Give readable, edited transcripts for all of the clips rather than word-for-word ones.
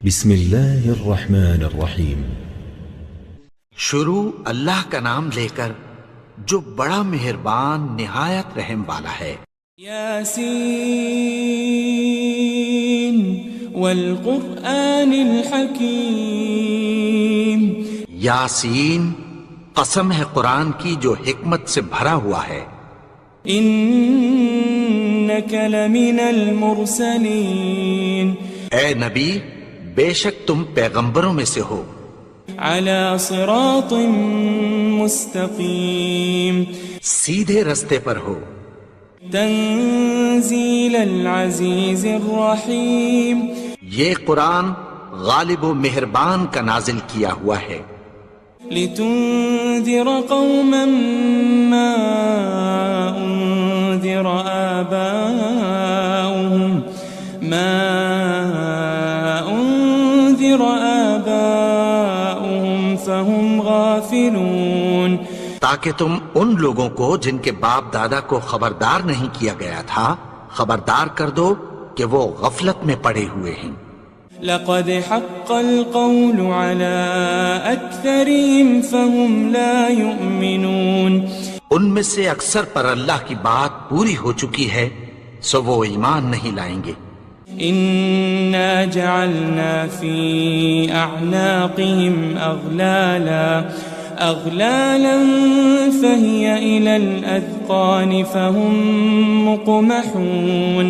بسم اللہ الرحمن الرحیم۔ شروع اللہ کا نام لے کر جو بڑا مہربان نہایت رحم والا ہے۔ یاسین والقرآن الحکیم۔ یاسین، قسم ہے قرآن کی جو حکمت سے بھرا ہوا ہے۔ انک لمن المرسلین۔ اے نبی، بے شک تم پیغمبروں میں سے ہو۔ علی صراط مستقیم۔ سیدھے رستے پر ہو۔ تنزیل العزیز الرحیم۔ یہ قرآن غالب و مہربان کا نازل کیا ہوا ہے۔ لتنذر قوما ما انذر آباؤهم فهم غافلون۔ تاکہ تم ان لوگوں کو جن کے باپ دادا کو خبردار نہیں کیا گیا تھا خبردار کر دو کہ وہ غفلت میں پڑے ہوئے ہیں۔ لقد حق القول على اکثرهم فهم لا يؤمنون۔ ان میں سے اکثر پر اللہ کی بات پوری ہو چکی ہے سو وہ ایمان نہیں لائیں گے۔ انا جعلنا في اعناقهم اغلالا فهي الى الاذقان فهم مقمحون۔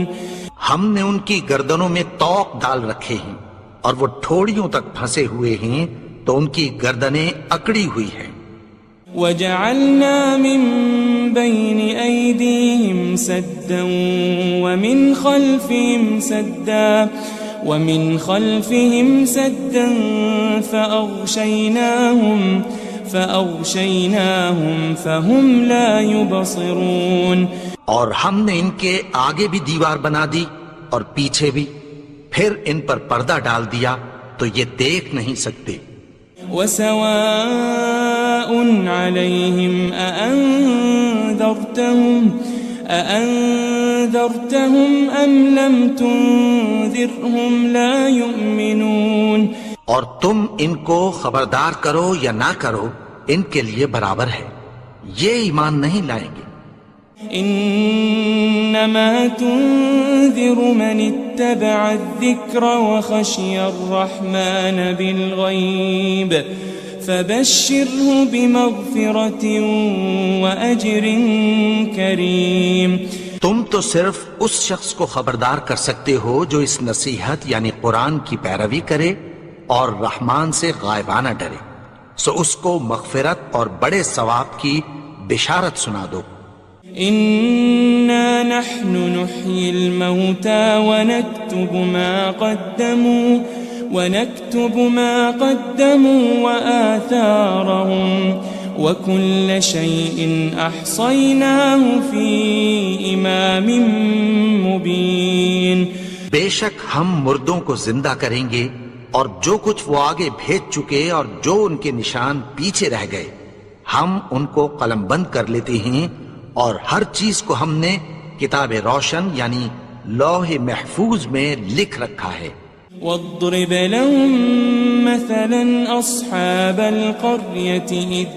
ہم نے ان کی گردنوں میں طوق ڈال رکھے ہیں اور وہ ٹھوڑیوں تک پھنسے ہوئے ہیں تو ان کی گردنیں اکڑی ہوئی ہیں۔ وجعلنا من بين أيديهم سدا ومن خلفهم سدا فأغشيناهم فهم لا يبصرون۔ اور ہم نے ان کے آگے بھی دیوار بنا دی اور پیچھے بھی، پھر ان پر پردہ ڈال دیا تو یہ دیکھ نہیں سکتے۔ وسواء عليهم أأنذرتهم أم لم تنذرهم لا يؤمنون۔ اور تم ان کو خبردار کرو یا نہ کرو ان کے لیے برابر ہے، یہ ایمان نہیں لائیں گے۔ انما تنذر من اتبع الذکر وخشی الرحمن بالغیب فبشره بمغفرة واجر کریم۔ تم تو صرف اس شخص کو خبردار کر سکتے ہو جو اس نصیحت یعنی قرآن کی پیروی کرے اور رحمان سے غائبانہ ڈرے، سو اس کو مغفرت اور بڑے ثواب کی بشارت سنا دو۔ إنا نحن نحيي الموتى ونكتب ما قدموا وآثارهم وكل شيء أحصيناه في إمام مبين۔ بے شک ہم مردوں کو زندہ کریں گے اور جو کچھ وہ آگے بھیج چکے اور جو ان کے نشان پیچھے رہ گئے ہم ان کو قلم بند کر لیتے ہیں، اور ہر چیز کو ہم نے کتاب روشن یعنی لوح محفوظ میں لکھ رکھا ہے۔ واضرب لهم مثلا أصحاب القرية إذ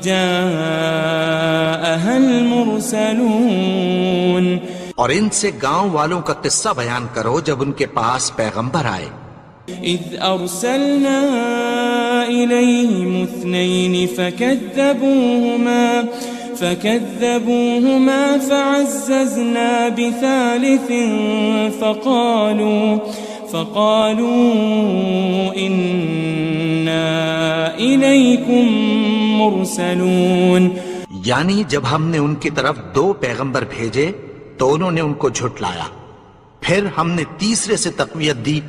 جاءها المرسلون۔ اور ان سے گاؤں والوں کا قصہ بیان کرو جب ان کے پاس پیغمبر آئے۔ إذ أرسلنا إليهم اثنين فكذبوهما فعززنا بثالث فقالوا إنا إليكم مرسلون۔ یعنی جب ہم نے ان کی طرف 2 پیغمبر بھیجے تو انہوں نے ان کو جھٹلایا، پھر ہم نے تیسرے سے تقویت دی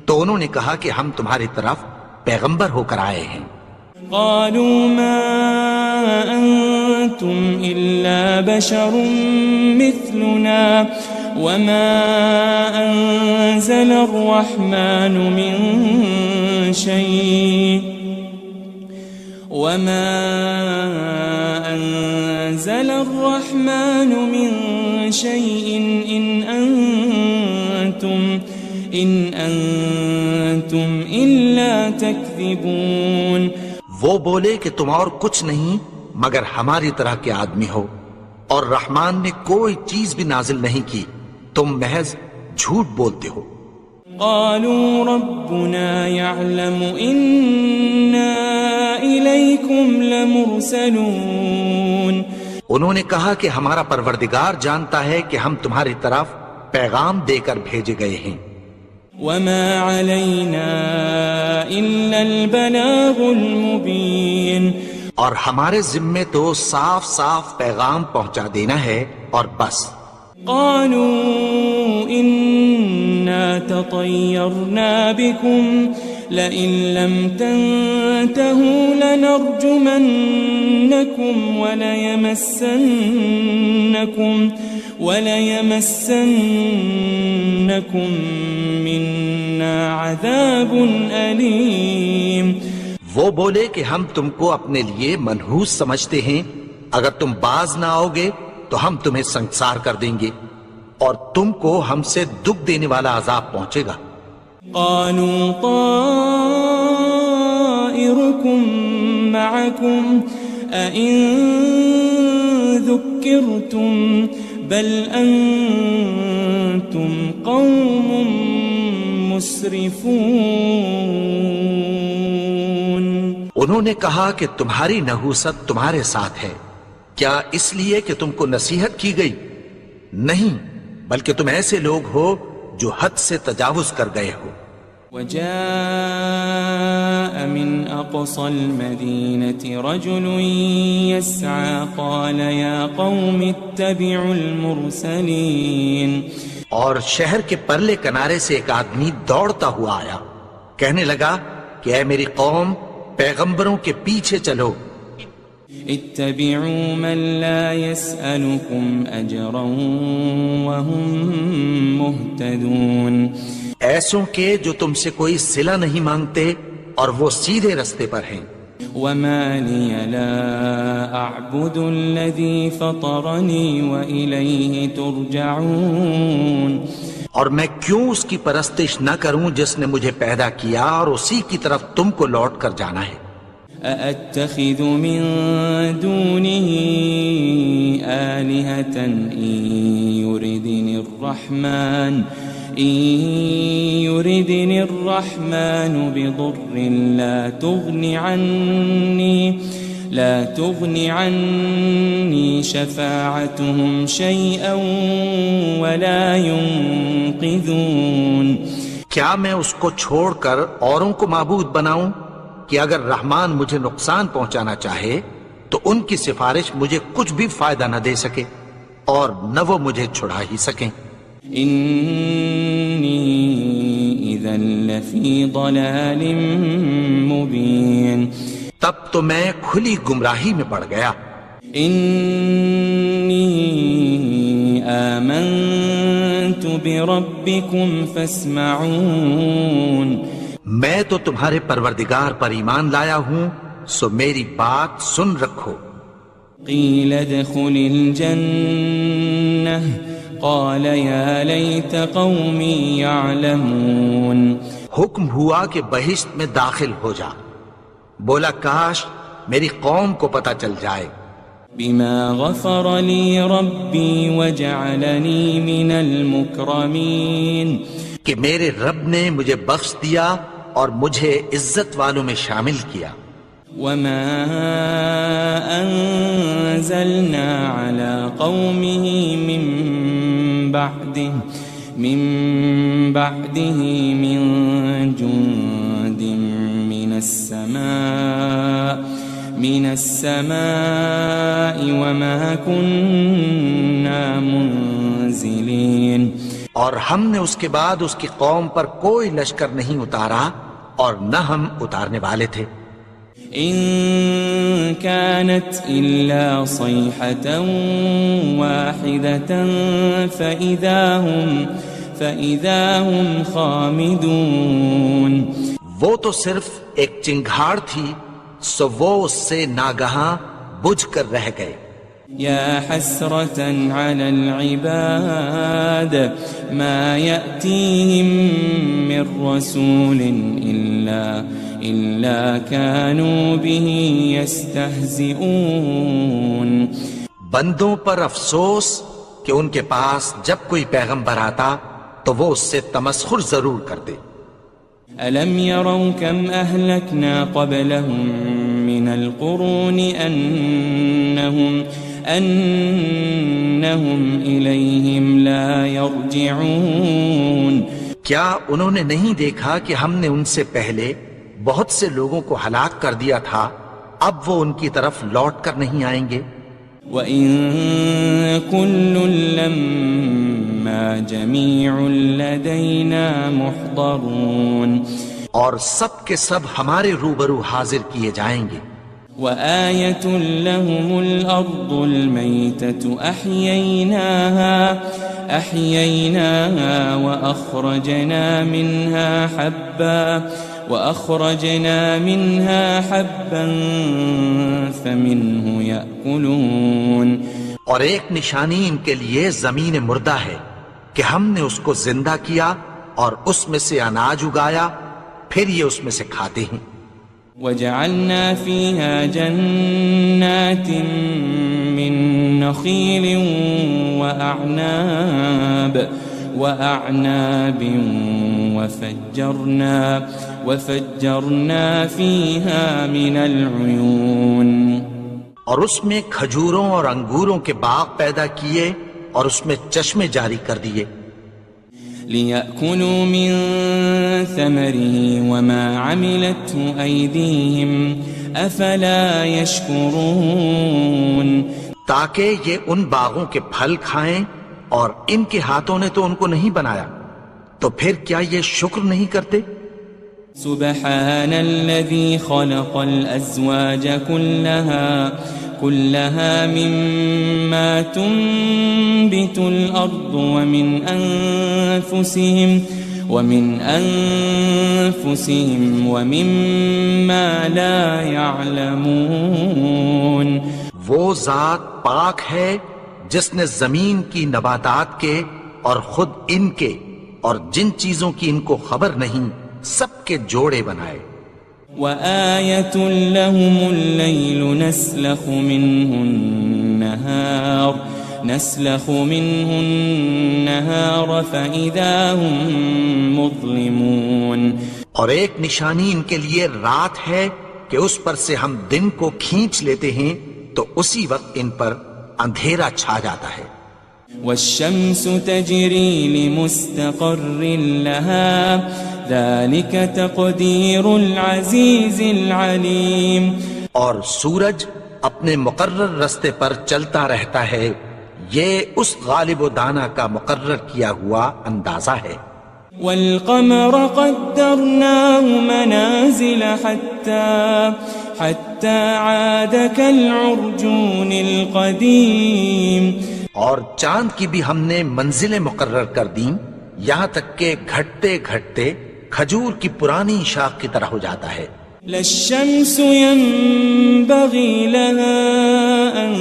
تو انہوں نے کہا کہ ہم تمہاری طرف پیغمبر ہو کر آئے ہیں۔ قالوا ما أنتم إلا بشر مثلنا وما أنزل الرحمن من شيء إن أنتم أنتم إلا تكذبون. وہ بولے کہ تم اور کچھ نہیں مگر ہماری طرح کے آدمی ہو، اور رحمان نے کوئی چیز بھی نازل نہیں کی، تم محض جھوٹ بولتے ہو. قالوا ربنا يعلم إنا إليكم لمرسلون. انہوں نے کہا کہ ہمارا پروردگار جانتا ہے کہ ہم تمہاری طرف پیغام دے کر بھیجے گئے ہیں. وما علينا إلا البلاغ المبين. اور ہمارے ذمے تو صاف صاف پیغام پہنچا دینا ہے اور بس. قالوا إنا تطيرنا بكم لئن لم تنتهوا لنرجمنكم وليمسنكم منا عذاب أليم. وہ بولے کہ ہم تم کو اپنے لیے منحوس سمجھتے ہیں، اگر تم باز نہ آؤ گے تو ہم تمہیں سنسار کر دیں گے اور تم کو ہم سے دکھ دینے والا عذاب پہنچے گا. قالوا طائركم معكم أئن ذكرتم بل أنتم قوم مسرفون. انہوں نے کہا کہ تمہاری نحوست تمہارے ساتھ ہے، کیا اس لیے کہ تم کو نصیحت کی گئی؟ نہیں، بلکہ تم ایسے لوگ ہو جو حد سے تجاوز کر گئے ہو. وجاء من أقصى المدينة رجل يسعى قال يا قوم اتبعوا المرسلين. اور شہر کے پرلے کنارے سے ایک آدمی دوڑتا ہوا آیا، کہنے لگا کہ اے میری قوم، پیغمبروں کے پیچھے چلو. اتبعوا من لا يسألكم أجرا وهم مهتدون. ایسوں کے جو تم سے کوئی صلہ نہیں مانگتے اور وہ سیدھے رستے پر ہیں. وما لي لا أعبد الذي فطرني وإليه ترجعون. اور میں کیوں اس کی پرستش نہ کروں جس نے مجھے پیدا کیا اور اسی کی طرف تم کو لوٹ کر جانا ہے. أأتخذ من دونه آلهة إن يردني الرحمن بضر لا تغن عني شفاعتهم شيئا ولا ينقذون. کیا میں اس کو چھوڑ کر اوروں کو معبود بناؤں کہ اگر رحمان مجھے نقصان پہنچانا چاہے تو ان کی سفارش مجھے کچھ بھی فائدہ نہ دے سکے اور نہ وہ مجھے چھڑا ہی سکیں. إني إذا لفي ضلال مبين. تب تو میں کھلی گمراہی میں پڑ گیا. إني آمنت بربكم فاسمعون. میں تو تمہارے پروردگار پر ایمان لایا ہوں، سو میری بات سن رکھو. قيل ادخل الجنة قال يا ليت قومي يعلمون. حکم ہوا کہ بہشت میں داخل ہو جا. بولا کاش میری قوم کو پتہ چل جائے. بما غفر لي ربي وجعلني من المكرمين. کہ میرے رب نے مجھے بخش دیا اور مجھے عزت والوں میں شامل کیا. وما أنزلنا على قومه من بعده من جند من السماء وما كنا منزلين. اور ہم نے اس کے بعد اس کی قوم پر کوئی لشکر نہیں اتارا اور نہ ہم اتارنے والے تھے. إن كانت إلا صيحة واحدة فإذا هم خامدون. وہ تو صرف ایک چنگھاڑ تھی، سو وہ اس سے ناگہاں بجھ کر رہ گئے. يا حسرة على العباد ما يأتيهم من رسول إلا كانوا به يستهزئون. بندوں پر افسوس کہ ان کے پاس جب کوئی پیغمبر آتا تو وہ اس سے تمسخر ضرور کرتے. ألم يروا كم أهلكنا قبلهم من القرون أنهم إليهم لا يرجعون. کیا انہوں نے نہیں دیکھا کہ ہم نے ان سے پہلے بہت سے لوگوں کو ہلاک کر دیا تھا، اب وہ ان کی طرف لوٹ کر نہیں آئیں گے. وَإِن كُلٌّ لَمَّا جَمِيعٌ لَدَيْنَا مُحْضَرُونَ. اور سب کے سب ہمارے روبرو حاضر کیے جائیں گے. وآية لهم الأرض الميتة أحييناها وأخرجنا منها حبا فمنه يأكلون. اور ایک نشانی ان کے لیے زمین مردہ ہے کہ ہم نے اس کو زندہ کیا اور اس میں سے اناج اگایا، پھر یہ اس میں سے کھاتے ہیں. وجعلنا فيها جنات من نخيل وأعناب وفجرنا فيها من العيون. اور اس میں کھجوروں اور انگوروں کے باغ پیدا کیے اور اس میں چشمے جاری کر دیے. لِيَأْكُلُوا مِن ثَمَرِهِ وَمَا عَمِلَتْهُ أَيْدِيهِمْ أَفَلَا يَشْكُرُونَ. تاکہ یہ ان باغوں کے پھل کھائیں اور ان کے ہاتھوں نے تو ان کو نہیں بنایا، تو پھر کیا یہ شکر نہیں کرتے؟ سبحان الذي خلق الأزواج كلها مما تنبت الأرض ومن أنفسهم ومما لا يعلمون. وہ ذات پاک ہے جس نے زمین کی نباتات کے اور خود ان کے اور جن چیزوں کی ان کو خبر نہیں سب کے جوڑے بنائے. وآية لهم الليل نسلخ منه النهار فإذا هم مظلمون. اور ایک نشانی ان کے لیے رات ہے کہ اس پر سے ہم دن کو کھینچ لیتے ہیں تو اسی وقت ان پر اندھیرا چھا جاتا ہے. والشمس تجري لمستقر لها ذلك تقدير العزيز العليم. اور سورج اپنے مقرر رستے پر چلتا رہتا ہے، یہ اس غالب و دانا کا مقرر کیا ہوا اندازہ ہے. والقمر قدرناه منازل حتى عاد كالعرجون القديم. اور چاند کی بھی ہم نے منزلیں مقرر کر دیں یہاں تک کہ گھٹتے گھٹتے کھجور کی پرانی شاخ کی طرح ہو جاتا ہے. لا الشمس ينبغي لها أن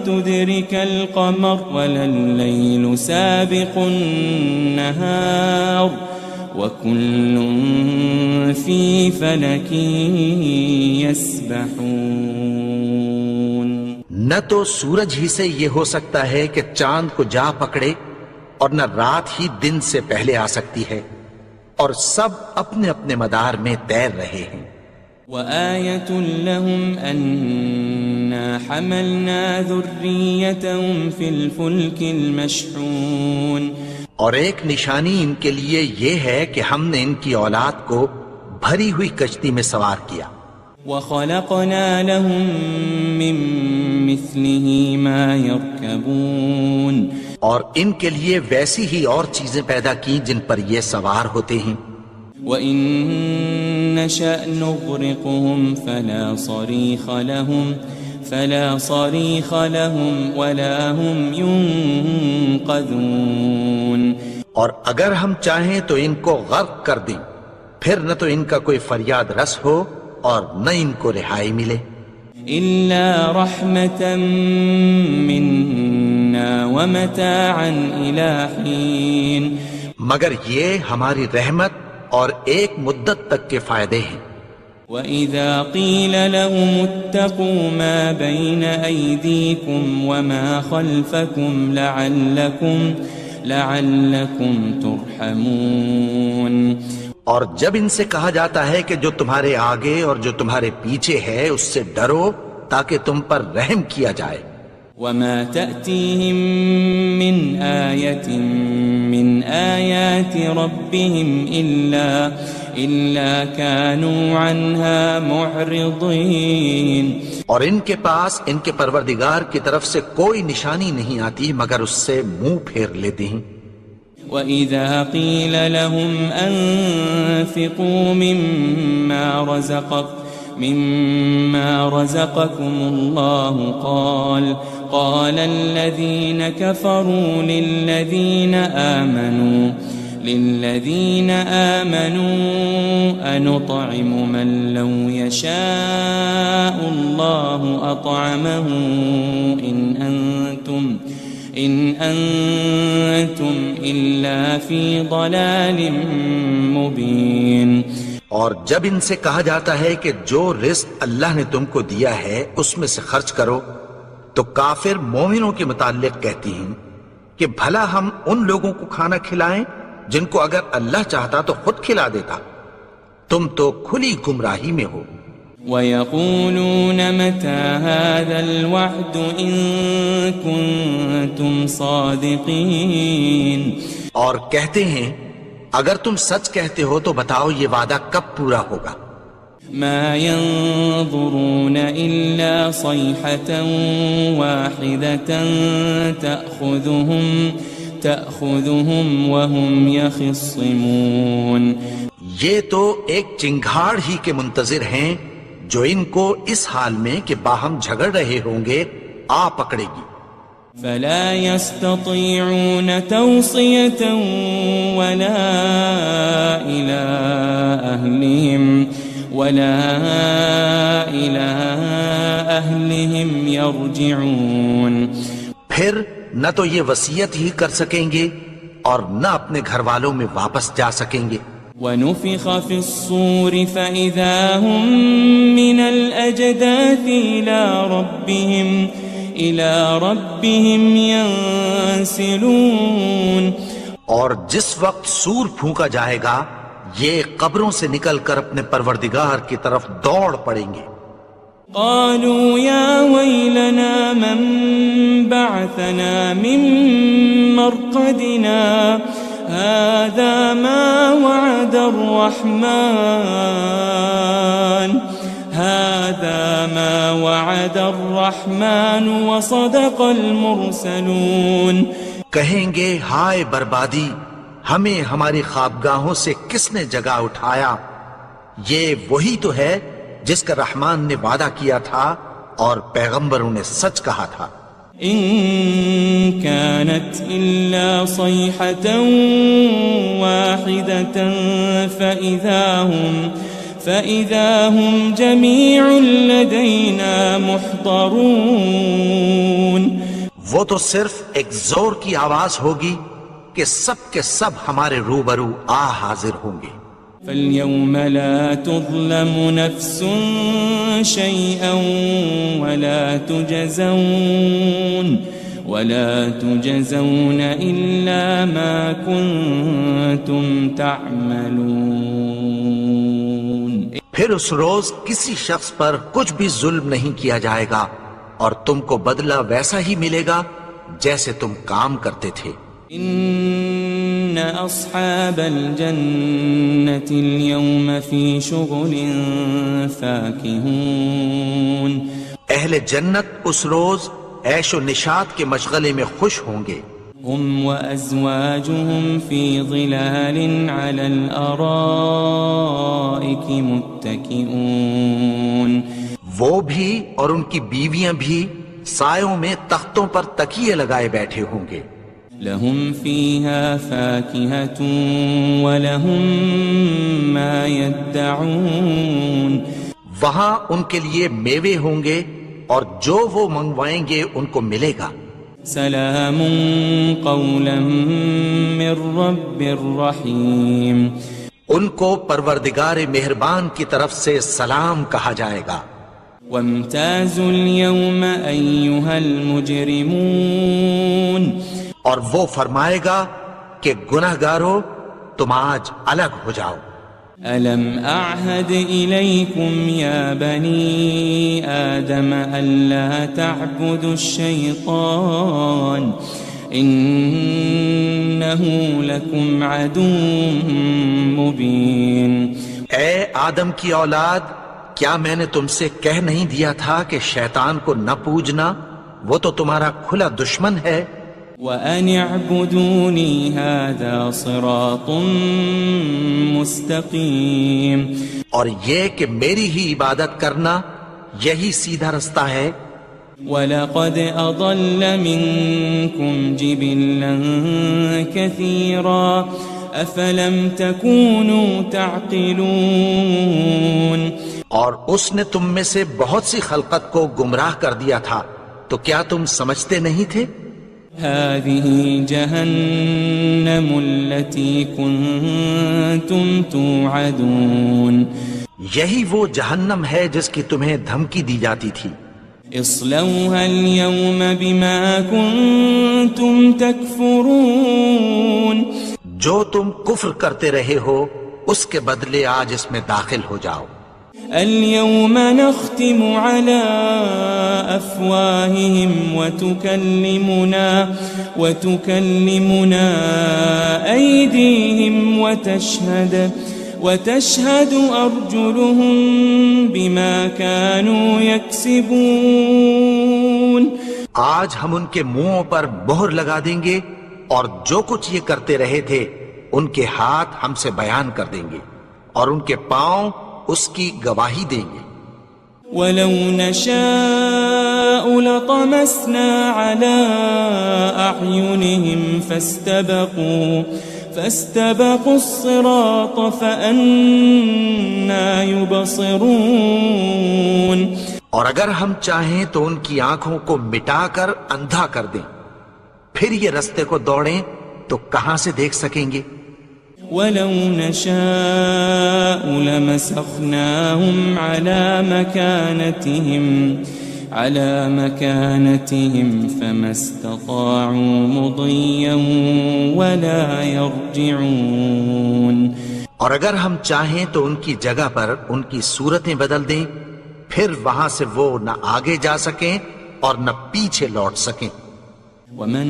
تدرك القمر ولا الليل سابق النهار وكل في فلك يسبحون. نہ تو سورج ہی سے یہ ہو سکتا ہے کہ چاند کو جا پکڑے اور نہ رات ہی دن سے پہلے آ سکتی ہے، اور سب اپنے اپنے مدار میں تیر رہے ہیں. وآية لهم أنا حملنا ذريتهم في الفلك المشحون. اور ایک نشانی ان کے لیے یہ ہے کہ ہم نے ان کی اولاد کو بھری ہوئی کشتی میں سوار کیا. وخلقنا لهم من مثله ما يركبون. اور ان کے لیے ویسی ہی اور چیزیں پیدا کی جن پر یہ سوار ہوتے ہیں. وَإِن نَّشَأْ نُغْرِقْهُمْ فَلَا صَرِيخَ لَهُمْ وَلَا هُمْ يُنقَذُونَ. اور اگر ہم چاہیں تو ان کو غرق کر دیں، پھر نہ تو ان کا کوئی فریاد رس ہو اور نہ ان کو رہائی ملے. إلا رحمة منا ومتاعا إلى حين مگر یہ ہماری رحمت اور ایک مدت تک کے فائدے ہیں۔ وَإِذَا قِيلَ لَهُمُ اتَّقُوا مَا بَيْنَ أَيْدِيكُمْ وَمَا خَلْفَكُمْ لَعَلَّكُمْ تُرْحَمُونَ، اور جب ان سے کہا جاتا ہے کہ جو تمہارے آگے اور جو تمہارے پیچھے ہے اس سے ڈرو تاکہ تم پر رحم کیا جائے۔ وَمَا تَأْتِيهِم مِّنْ آيَةٍ مِّنْ آيَاتِ رَبِّهِمْ إِلَّا كَانُوا عَنْهَا مُعْرِضِينَ، اور ان کے پاس ان کے پروردگار کی طرف سے کوئی نشانی نہیں آتی مگر اس سے منہ پھیر لیتے ہیں۔ وَإِذَا قِيلَ لَهُمْ أَنفِقُوا مِمَّا رَزَقَكُمُ اللَّهُ قَالَ الَّذِينَ كَفَرُوا لِلَّذِينَ آمَنُوا أَنُطْعِمُ مَن لَّوْ يَشَاءُ اللَّهُ أَطْعَمَهُ إِنْ أَنْتُمْ إِلَّا فِي ضَلَالٍ مُبِينٍ۔ اور جب ان سے کہا جاتا ہے کہ جو رزق اللہ نے تم کو دیا ہے اس میں سے خرچ کرو، تو کافر مومنوں کے متعلق کہتی ہیں کہ بھلا ہم ان لوگوں کو کھانا کھلائیں جن کو اگر اللہ چاہتا تو خود کھلا دیتا، تم تو کھلی گمراہی میں ہو۔ وَيَقُولُونَ مَتَى هَذَا الْوَعْدُ إِن كُنتُمْ صَادِقِينَ، اور کہتے ہیں اگر تم سچ کہتے ہو تو بتاؤ یہ وعدہ کب پورا ہوگا۔ مَا يَنظُرُونَ إِلَّا صَيْحَةً وَاحِدَةً تَأْخُذُهُمْ وَهُمْ يَخِصِّمُونَ، یہ تو ایک چنگھاڑ ہی کے منتظر ہیں جو ان کو اس حال میں کہ باہم جھگڑ رہے ہوں گے آ پکڑے گی۔ فَلَا يَسْتَطِيعُونَ تَوْصِيَةً وَلَا إِلَىٰ أَهْلِهِمْ يَرْجِعُونَ، پھر نہ تو یہ وصیت ہی کر سکیں گے اور نہ اپنے گھر والوں میں واپس جا سکیں گے۔ وَنُفِخَ فِي الصُّورِ فَإِذَا هُم مِّنَ الْأَجْدَاثِ إِلَىٰ رَبِّهِمْ يَنسِلُونَ، اور جس وقت سور پھونکا جائے گا یہ قبروں سے نکل کر اپنے پروردگار کی طرف دوڑ پڑیں گے۔ قالوا يا ويلنا من بعثنا من مرقدنا هذا ما وعد الرحمن وصدق المرسلون، کہیں گے ہائے بربادی، ہمیں ہماری خوابگاہوں سے کس نے جگا اٹھایا، یہ وہی تو ہے جس کا رحمان نے وعدہ کیا تھا اور پیغمبروں نے سچ کہا تھا۔ إن كانت إلا صيحة واحدة فإذا هم جميع لدينا محضرون، وہ تو صرف ایک زور کی آواز ہوگی کہ سب کے سب ہمارے روبرو آ حاضر ہوں گے۔ فَالْيَوْمَ لَا تُظْلَمُ نَفْسٌ شَيْئًا وَلَا تُجَزَوْنَ إِلَّا مَا كُنتُمْ تَعْمَلُونَ، پھر اس روز کسی شخص پر کچھ بھی ظلم نہیں کیا جائے گا اور تم کو بدلہ ویسا ہی ملے گا جیسے تم کام کرتے تھے۔ إن أصحاب الجنة اليوم في شغل فاكهون، اہل جنت اس روز عیش و نشاط کے مشغلے میں خوش ہوں گے۔ هم وأزواجهم في ظلال على الأرائك متكئون، وہ بھی اور ان کی بیویاں بھی سایوں میں تختوں پر تکیے لگائے بیٹھے ہوں گے۔ لهم فيها فاكهة ولهم ما يدعون، وہاں ان کے لیے میوے ہوں گے اور جو وہ منگوائیں گے ان کو ملے گا۔ سلام قولا من رب رحیم، ان کو پروردگار مہربان کی طرف سے سلام کہا جائے گا۔ وامتازوا اليوم أيها المجرمون، اور وہ فرمائے گا کہ گنہگارو تم آج الگ ہو جاؤ۔ ألم أعهد إليكم يا بني آدم ألا تعبدوا الشيطان إنه لكم عدو مبين۔ اے آدم کی اولاد، کیا میں نے تم سے کہہ نہیں دیا تھا کہ شیطان کو نہ پوجنا، وہ تو تمہارا کھلا دشمن ہے۔ وَأَنِ اعْبُدُونِي هَذَا صِرَاطٌ مُسْتَقِيمٌ، اور یہ کہ میری ہی عبادت کرنا یہی سیدھا رستہ ہے۔ وَلَقَدْ أَضَلَّ مِنكُمْ جِبِلًّا كَثِيرًا أَفَلَمْ تَكُونُوا تَعْقِلُونَ، اور اس نے تم میں سے بہت سی خلقت کو گمراہ کر دیا تھا، تو کیا تم سمجھتے نہیں تھے؟ هذه جهنم التي كنتم توعدون، یہی وہ جہنم ہے جس کی تمہیں دھمکی دی جاتی تھی۔ اصلوها اليوم بما كنتم تكفرون، جو تم کفر کرتے رہے ہو اس کے بدلے آج اس میں داخل ہو جاؤ۔ اليوم نختم على أفواههم وتكلمنا أيديهم وتشهد أرجلهم بما كانوا يكسبون، آج ہم ان کے منہوں پر مہر لگا دیں گے اور جو کچھ یہ کرتے رہے تھے ان کے ہاتھ ہم سے بیان کر دیں گے اور ان کے پاؤں اس کی گواہی دیں گے۔ وَلَوْ نَشَاءُ لَطَمَسْنَا عَلَىٰ أَعْيُنِهِمْ فَاسْتَبَقُوا الصِّرَاطَ فَأَنَّىٰ يُبْصِرُونَ، اور اگر ہم چاہیں تو ان کی آنکھوں کو مٹا کر اندھا کر دیں، پھر یہ رستے کو دوڑیں تو کہاں سے دیکھ سکیں گے؟ وَلَوْ نَشَاءُ لَمَسَخْنَاهُمْ عَلَى مَكَانَتِهِمْ فَمَا اسْتَطَاعُوا مُضِيًّا وَلَا يَرْجِعُونَ، اور اگر ہم چاہیں تو ان کی جگہ پر ان کی صورتیں بدل دیں، پھر وہاں سے وہ نہ آگے جا سکیں اور نہ پیچھے لوٹ سکیں۔ وَمَن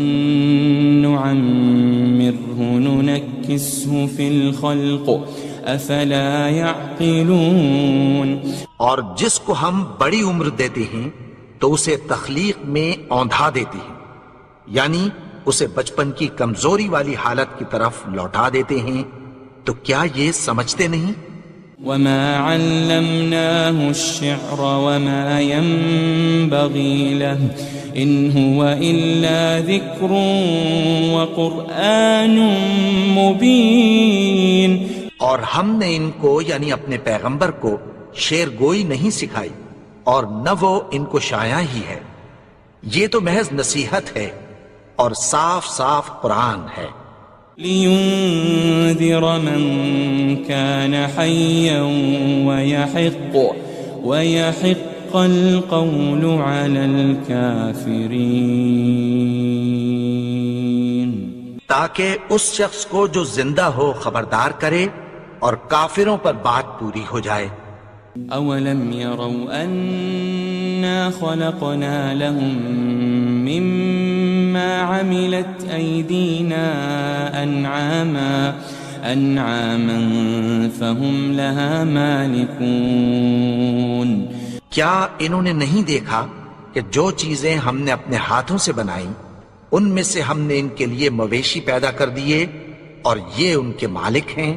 نُعَمِّرْهُ نُنَكِّسْهُ فِي الْخَلْقِ أَفَلَا يَعْقِلُونَ، اور جس کو ہم بڑی عمر دیتے ہیں تو اسے تخلیق میں اوندھا دیتے ہیں، یعنی اسے بچپن کی کمزوری والی حالت کی طرف لوٹا دیتے ہیں، تو کیا یہ سمجھتے نہیں؟ وَمَا عَلَّمْنَاهُ الشِّعْرَ وَمَا يَنبَغِي لَهُ إِنْ هُوَ إِلَّا ذِكْرٌ وَقُرْآنٌ مُبِينٌ، اور ہم نے ان کو یعنی اپنے پیغمبر کو شعر گوئی نہیں سکھائی اور نہ وہ ان کو شایع ہی ہے، یہ تو محض نصیحت ہے اور صاف صاف قرآن ہے۔ لِيُنذِرَ مَن كَانَ حَيًّا وَيَحِقَّ الْقَوْلُ عَلَى الْكَافِرِينَ، تاکہ اس شخص کو جو زندہ ہو خبردار کرے اور کافروں پر بات پوری ہو جائے۔ أَوَلَمْ يَرَوْا أَنَّا خَلَقْنَا لَهُم مِّمَّا عَمِلَتْ أَيْدِينَا أَنْعَامًا فَهُمْ لَهَا مَالِكُونَ، کیا انہوں نے نہیں دیکھا کہ جو چیزیں ہم نے اپنے ہاتھوں سے بنائیں ان میں سے ہم نے ان کے لیے مویشی پیدا کر دیے اور یہ ان کے مالک ہیں۔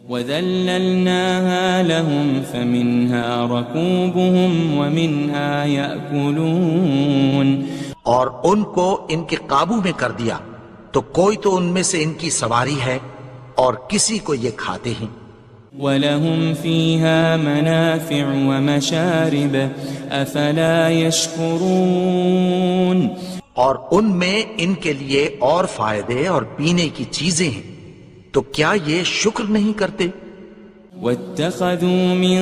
وَذَلَّلْنَاهَا لَهُمْ فَمِنْهَا رَكُوبُهُمْ وَمِنْهَا يَأْكُلُونَ، اور ان کو ان کے قابو میں کر دیا تو کوئی تو ان میں سے ان کی سواری ہے اور کسی کو یہ کھاتے ہیں۔ وَلَهُمْ فِيهَا مَنَافِعُ وَمَشَارِبُ أَفَلَا يَشْكُرُونَ اور ان میں ان کے لیے اور فائدے اور پینے کی چیزیں ہیں، تو کیا یہ شکر نہیں کرتے؟ وَاتَّخَذُوا مِن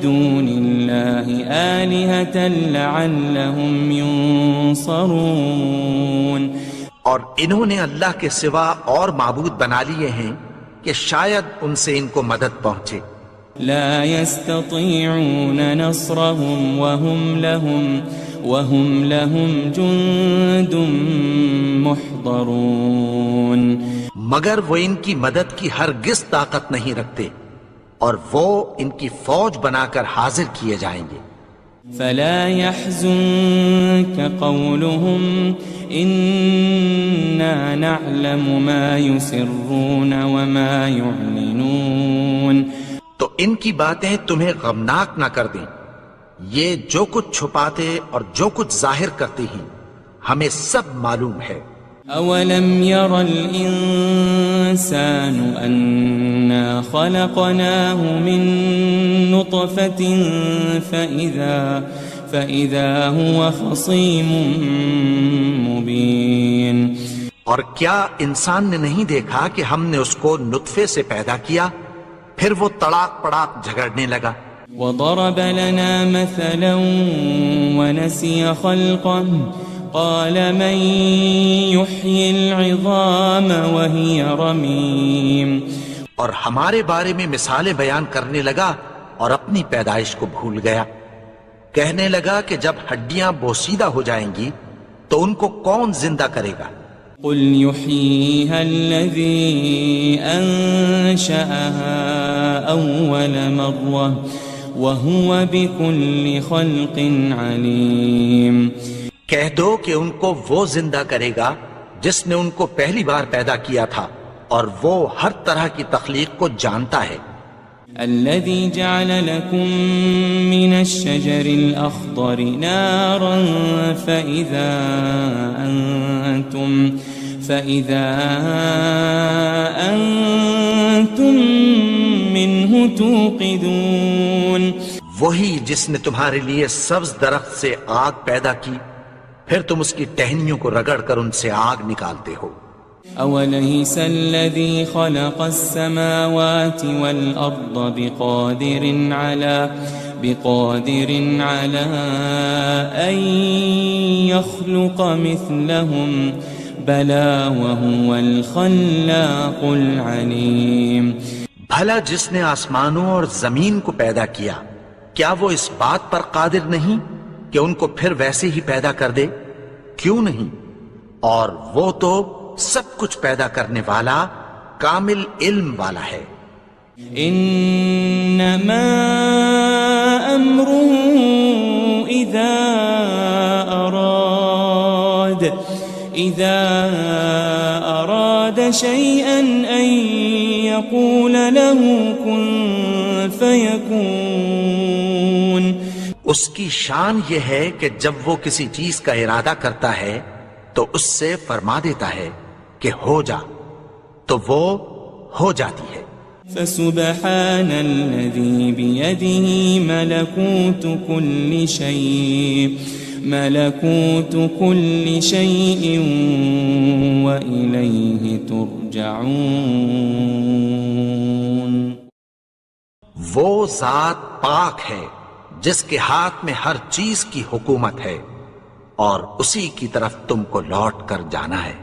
دُونِ اللَّهِ آلِهَةً لَعَلَّهُمْ يُنصَرُونَ اور انہوں نے اللہ کے سوا اور معبود بنا لیے ہیں کہ شاید ان سے ان کو مدد پہنچے۔ لا يستطيعون نصرهم وهم لهم جند محضرون مگر وہ ان کی مدد کی ہرگز طاقت نہیں رکھتے، اور وہ ان کی فوج بنا کر حاضر کیے جائیں گے۔ فلا يحزنك قولهم إنا نعلم ما يسرون وما يعلنون تو ان کی باتیں تمہیں غمناک نہ کر دیں، یہ جو کچھ چھپاتے اور جو کچھ ظاہر کرتے ہیں ہمیں سب معلوم ہے۔ أولم ير الإنسان أنا خلقناه من نطفة فإذا هو خصيم مبين اور کیا انسان نے نہیں دیکھا کہ ہم نے اس کو نطفے سے پیدا کیا، پھر وہ تڑاک پڑاک جھگڑنے لگا۔ وضرب لنا مثلا ونسي خلقه قال من يحيي العظام وهي رميم اور ہمارے بارے میں مثالیں بیان کرنے لگا اور اپنی پیدائش کو بھول گیا، کہنے لگا کہ جب ہڈیاں بوسیدہ ہو جائیں گی تو ان کو کون زندہ کرے گا؟ قل يحييها الذي أنشأها أول مرة وهو بكل خلق عليم کہہ دو کہ ان کو وہ زندہ کرے گا جس نے ان کو پہلی بار پیدا کیا تھا، اور وہ ہر طرح کی تخلیق کو جانتا ہے۔ الذي جعل لكم من الشجر الأخضر نارا فإذا أنتم منه توقدون وہی جس نے تمہارے لیے سبز درخت سے آگ پیدا کی، پھر تم اس کی ٹہنیوں کو رگڑ کر ان سے آگ نکالتے ہو۔ أوليس الذي خلق السماوات والأرض بقادر على أن يخلق مثلهم بلى وهو الخلاق العليم بھلا جس نے آسمانوں اور زمین کو پیدا کیا، کیا وہ اس بات پر قادر نہیں کہ ان کو پھر ویسے ہی پیدا کر دے؟ کیوں نہیں؟ اور وہ تو سب کچھ پیدا کرنے والا، کامل علم والا ہے۔ انما امره اذا اراد شيئا ان يقول له كن فيكون اس کی شان یہ ہے کہ جب وہ کسی چیز کا ارادہ کرتا ہے تو اس سے فرما دیتا ہے کہ ہو جا، تو وہ ہو جاتی ہے۔ فسبحان الذي بيده ملكوت كل شيء وإليه ترجعون وہ ذات پاک ہے جس کے ہاتھ میں ہر چیز کی حکومت ہے، اور اسی کی طرف تم کو لوٹ کر جانا ہے۔